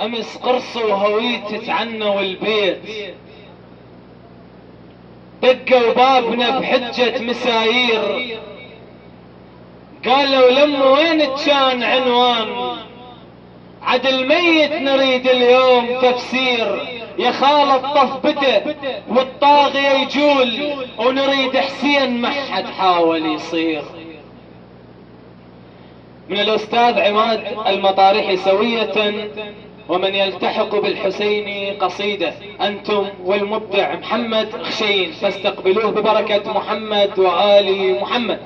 امس قرص وهويت تعنوا البيت، دقوا بابنا بحجة مسايير، قالوا لما وين كان عنوان، عد الميت نريد اليوم تفسير، يا خال الطف بده والطاغية يجول، ونريد حسين ما حد حاول يصير. من الأستاذ عماد المطارحي سوية ومن يلتحق بالحسيني قصيدة، أنتم والمبدع محمد خشين، فاستقبلوه ببركة محمد وآل محمد.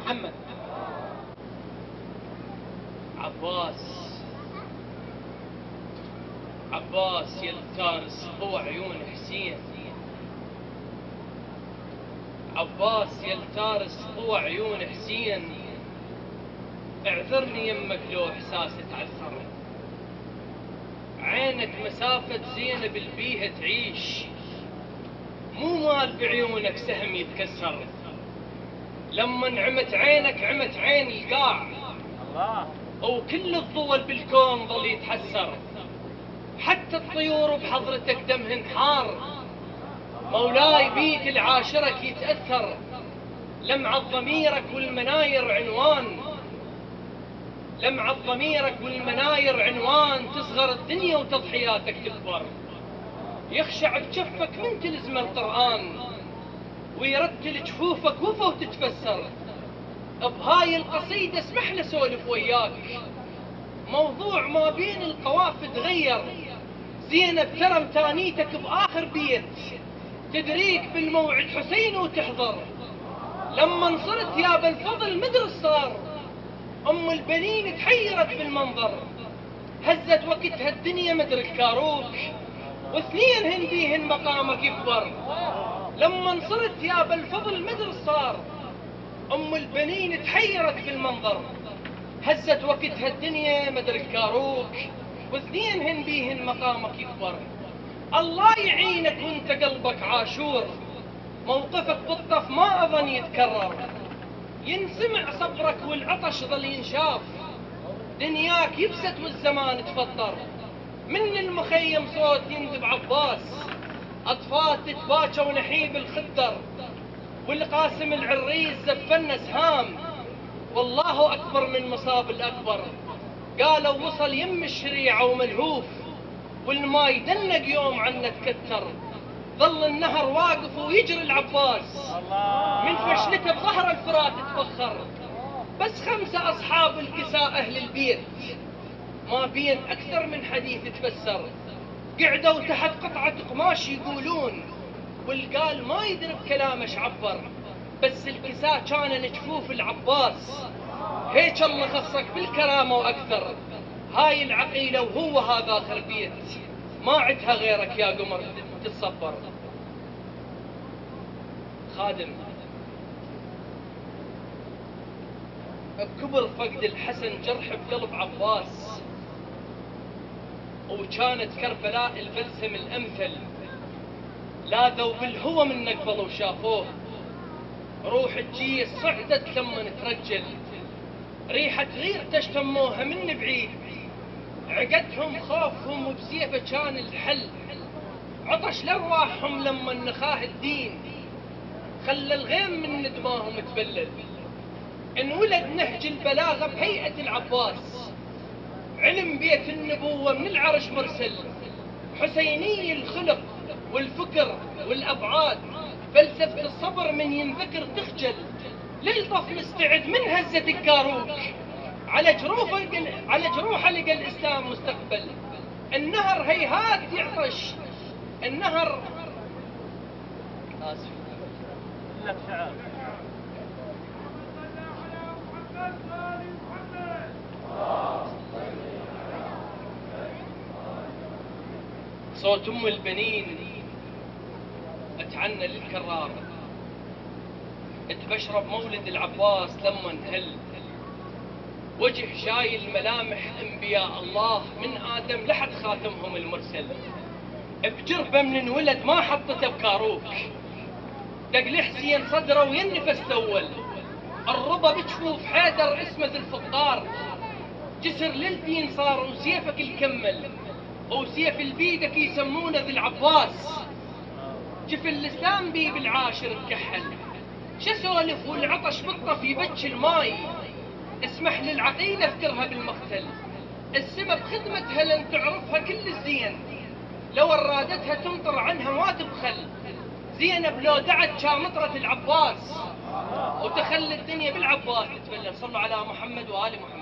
عباس يلتارس هو عيون حسين، عباس يلتارس هو عيون حسين، اعذرني يمك لو احساسي تعثر، عينك مسافة زينب البيها تعيش، مو مال بعيونك سهم يتكسر، لما عمت عينك عمت عين القاع، وكل الضوء بالكون ظل يتحسر، حتى الطيور بحضرتك دمهن حار، مولاي بيك العاشرك يتأثر، لمعة ضميرك والمناير عنوان، لمعة ضميرك والمناير عنوان، تصغر الدنيا وتضحياتك تكبر، يخشع بجفك من تلزم القرآن، ويرتل جفوفك وفا وتتفسر. بهاي القصيدة اسمح لي اسولف وياك، موضوع ما بين القوافي تغير، زينب ترى متانيتك باخر بيت، تدريك بالموعد حسين وتحضر، لما صرت يا بالفضل مدري صار، ام البنين تحيرت بالمنظر، هزت وقتها الدنيا مدري الكاروك، واثنين هن بيهن مقامك يكبر، لما صرت يا بالفضل مدري صار، ام البنين تحيرت بالمنظر، هزت وقتها الدنيا مدري الكاروك، واثنين هن بيهن مقامك يكبر، الله يعينك وانت قلبك عاشور، موقفك بالطف ما اظن يتكرر، ينسمع صبرك والعطش ظل ينشاف، دنياك يبست والزمان تفطر، من المخيم صوت يندب عباس، اطفال تتباكى ونحيب الخدر، والقاسم العريس زفنا سهام، والله اكبر من مصاب الاكبر، قالوا وصل يم الشريعة وملهوف، والماي دنق يوم عنا تكتر، ظل النهر واقف ويجري العباس، من فشلته بظهر الفرات تفخر، بس 5 أصحاب الكساء أهل البيت، ما بين أكثر من حديث تفسر، قعدوا تحت قطعة قماش يقولون، والقال ما يدري بكلامه عبر، بس الكساء كان جفوف العباس، هيك الله خصك بالكرامة وأكثر، هاي العقيلة وهو هذا آخر بيت، ما عدها غيرك يا قمر تتصبر. خادم بكبر فقد الحسن جرح بقلب عباس، وكانت كربلاء البلسم الأمثل، لاذوا بالهوى من نقبل وشافوه، روح الجيش صعدت لما ترجل، ريحة غير تشتموها من بعيد، عقدهم خوفهم وبسيفه كان الحل، عطش لارواحهم لما نخاه الدين، خلى الغيم من ندماهم تبلل، انولد نهج البلاغة بهيئة العباس، علم بيت النبوة من العرش مرسل، حسيني الخلق والفكر والأبعاد، فلسفة الصبر من ينذكر تخجل، للطف مستعد من هزة الكاروك، على جروحه لقى الإسلام مستقبل، النهر هيهات يعطش، النهر آسف لك شعار. صوت ام البنين اتعنى للكرار، تبشر بمولد العباس لما انهل، وجه شايل ملامح انبياء الله من ادم لحد خاتمهم المرسل، بجربه من انولد ما حطته بكاروك، دق لحسين صدره وينفس الاول، الربا بجفوف حيدر اسمه ذي الفقار، جسر للدين صار وسيفك الكمل، وسيف البيدك يسمونه ذي العباس. جف اللسان بي بالعاشر مكحل، شو سولف والعطش بالطف يبج الماي. اسمح للعقيلة اذكرها بالمقتل، السبب خدمتها لن تعرفها كل الزين. لو ارادتها تمطر عنها ما تبخل، زينب لو دعت كامطرة العباس وتخلي الدنيا بالعباس تتبلى. صلوا على محمد وآل محمد.